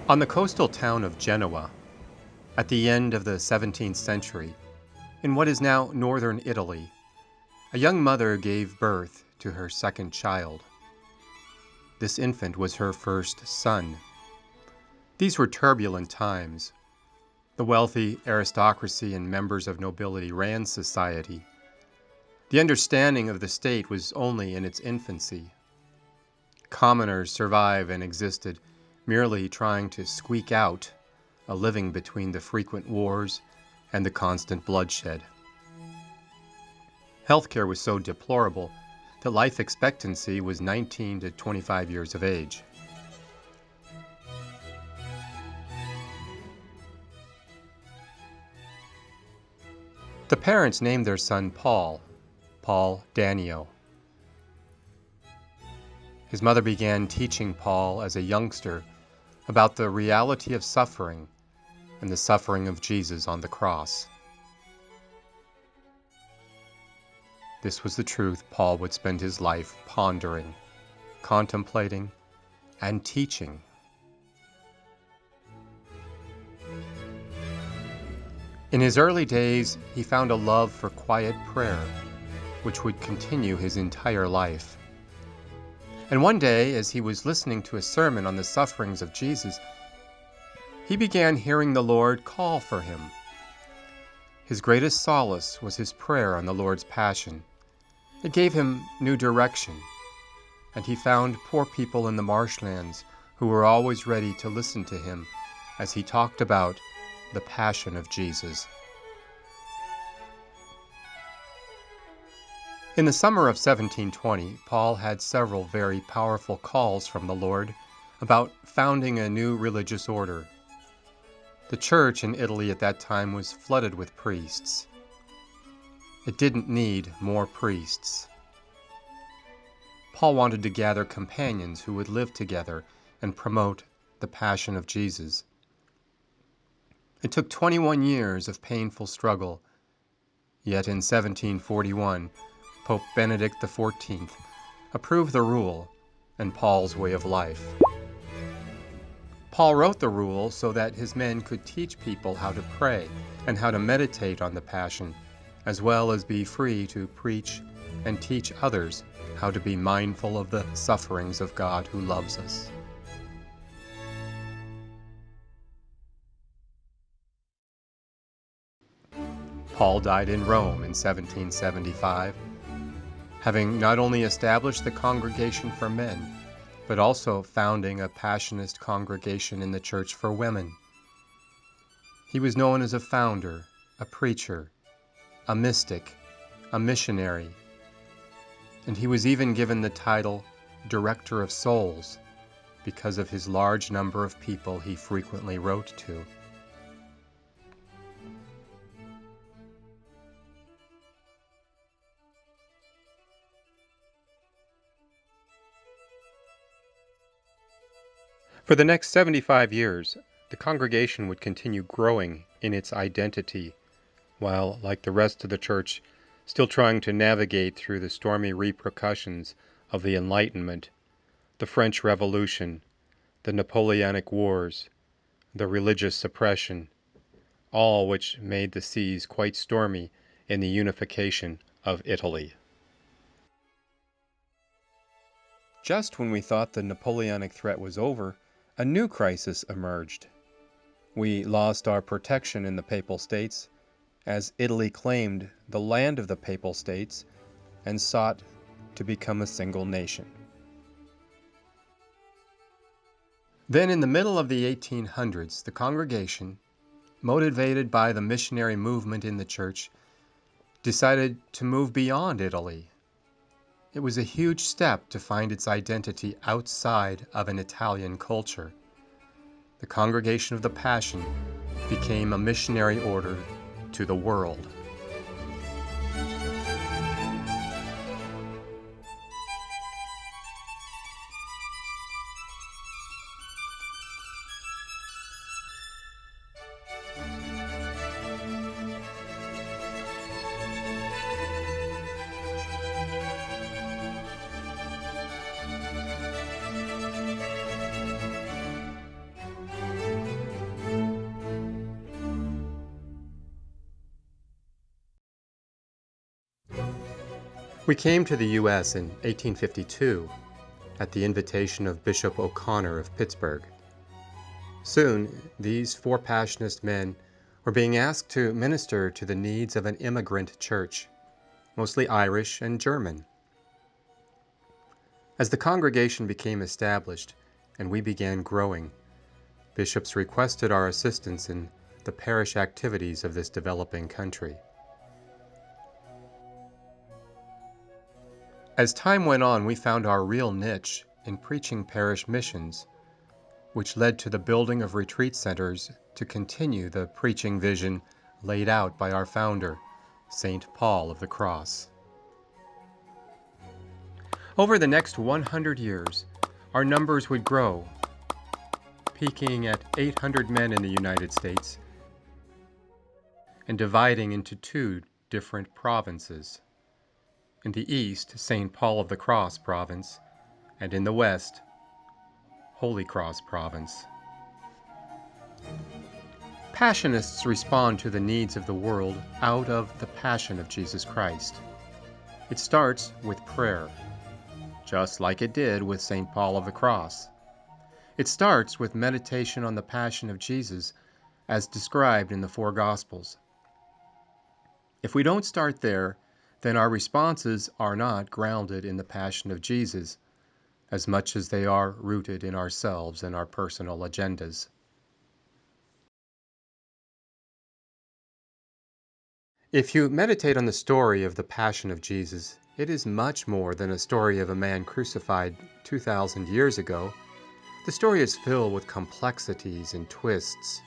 On the coastal town of Genoa, at the end of the 17th century, in what is now northern Italy, a young mother gave birth to her second child. This infant was her first son. These were turbulent times. The wealthy aristocracy and members of nobility ran society. The understanding of the state was only in its infancy. Commoners survived and existed, merely trying to squeak out a living between the frequent wars and the constant bloodshed. Healthcare was so deplorable that life expectancy was 19 to 25 years of age. The parents named their son Paul Danio. His mother began teaching Paul as a youngster about the reality of suffering and the suffering of Jesus on the cross. This was the truth Paul would spend his life pondering, contemplating, and teaching. In his early days, he found a love for quiet prayer, which would continue his entire life. And one day, as he was listening to a sermon on the sufferings of Jesus, he began hearing the Lord call for him. His greatest solace was his prayer on the Lord's Passion. It gave him new direction, and he found poor people in the marshlands who were always ready to listen to him as he talked about the Passion of Jesus. In the summer of 1720, Paul had several very powerful calls from the Lord about founding a new religious order. The church in Italy at that time was flooded with priests. It didn't need more priests. Paul wanted to gather companions who would live together and promote the Passion of Jesus. It took 21 years of painful struggle, yet in 1741, Pope Benedict XIV approved the rule and Paul's way of life. Paul wrote the rule so that his men could teach people how to pray and how to meditate on the Passion, as well as be free to preach and teach others how to be mindful of the sufferings of God who loves us. Paul died in Rome in 1775, having not only established the Congregation for Men, but also founding a Passionist congregation in the church for women. He was known as a founder, a preacher, a mystic, a missionary, and he was even given the title Director of Souls because of his large number of people he frequently wrote to. For the next 75 years, the congregation would continue growing in its identity, while, like the rest of the church, still trying to navigate through the stormy repercussions of the Enlightenment, the French Revolution, the Napoleonic Wars, the religious suppression, all which made the seas quite stormy in the unification of Italy. Just when we thought the Napoleonic threat was over, a new crisis emerged. We lost our protection in the Papal States, as Italy claimed the land of the Papal States and sought to become a single nation. Then in the middle of the 1800s, the congregation, motivated by the missionary movement in the church, decided to move beyond Italy. It was a huge step to find its identity outside of an Italian culture. The Congregation of the Passion became a missionary order to the world. We came to the U.S. in 1852 at the invitation of Bishop O'Connor of Pittsburgh. Soon, these four Passionist men were being asked to minister to the needs of an immigrant church, mostly Irish and German. As the congregation became established and we began growing, bishops requested our assistance in the parish activities of this developing country. As time went on, we found our real niche in preaching parish missions, which led to the building of retreat centers to continue the preaching vision laid out by our founder, St. Paul of the Cross. Over the next 100 years, our numbers would grow, peaking at 800 men in the United States and dividing into two different provinces. In the east, St. Paul of the Cross province, and in the west, Holy Cross province. Passionists respond to the needs of the world out of the passion of Jesus Christ. It starts with prayer, just like it did with St. Paul of the Cross. It starts with meditation on the passion of Jesus as described in the four Gospels. If we don't start there, then our responses are not grounded in the passion of Jesus as much as they are rooted in ourselves and our personal agendas. If you meditate on the story of the Passion of Jesus, it is much more than a story of a man crucified 2,000 years ago. The story is filled with complexities and twists,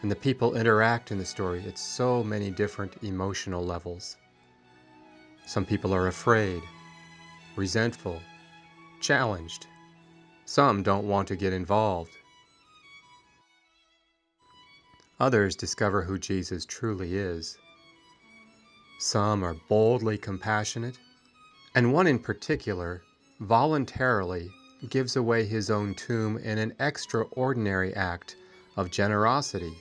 and the people interact in the story at so many different emotional levels. Some people are afraid, resentful, challenged. Some don't want to get involved. Others discover who Jesus truly is. Some are boldly compassionate, and one in particular voluntarily gives away his own tomb in an extraordinary act of generosity.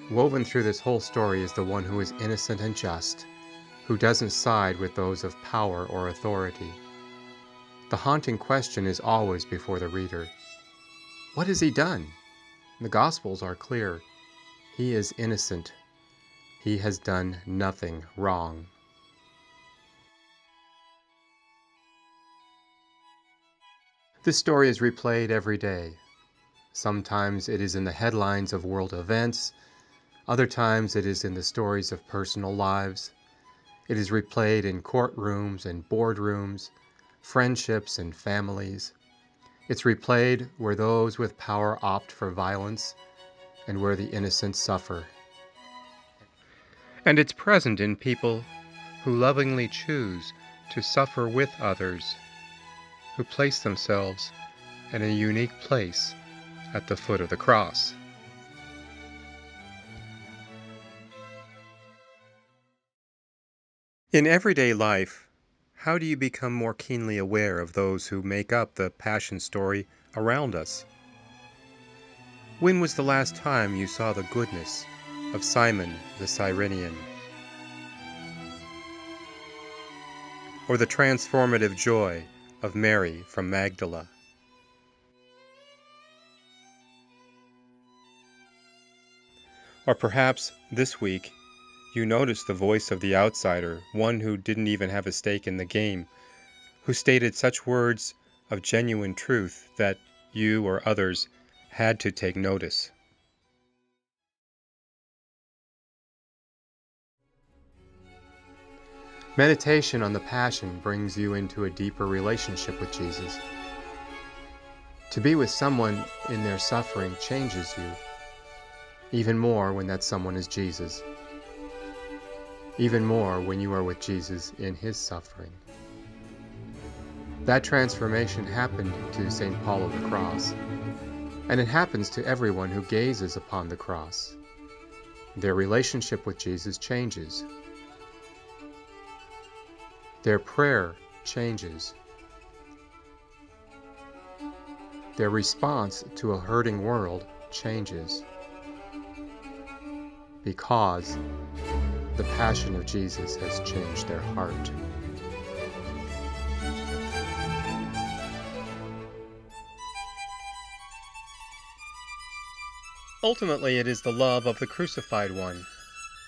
Woven through this whole story is the one who is innocent and just, who doesn't side with those of power or authority. The haunting question is always before the reader. What has he done? The Gospels are clear. He is innocent. He has done nothing wrong. This story is replayed every day. Sometimes it is in the headlines of world events. Other times it is in the stories of personal lives. It is replayed in courtrooms and boardrooms, friendships and families. It's replayed where those with power opt for violence and where the innocent suffer. And it's present in people who lovingly choose to suffer with others, who place themselves in a unique place at the foot of the cross. In everyday life, how do you become more keenly aware of those who make up the passion story around us? When was the last time you saw the goodness of Simon the Cyrenian? Or the transformative joy of Mary from Magdala? Or perhaps this week you noticed the voice of the outsider, one who didn't even have a stake in the game, who stated such words of genuine truth that you or others had to take notice. Meditation on the Passion brings you into a deeper relationship with Jesus. To be with someone in their suffering changes you, even more when that someone is Jesus, even more when you are with Jesus in his suffering. That transformation happened to St. Paul of the Cross, and it happens to everyone who gazes upon the cross. Their relationship with Jesus changes. Their prayer changes. Their response to a hurting world changes. Because the Passion of Jesus has changed their heart. Ultimately, it is the love of the Crucified One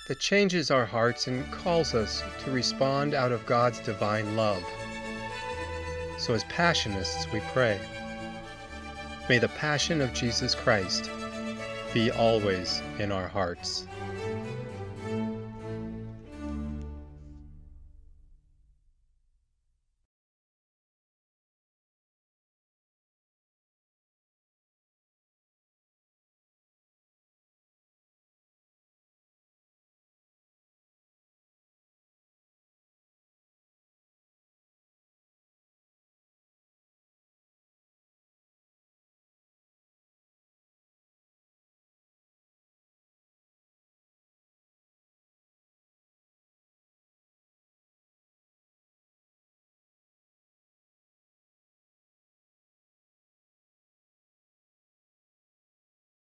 that changes our hearts and calls us to respond out of God's divine love. So as Passionists, we pray, may the Passion of Jesus Christ be always in our hearts.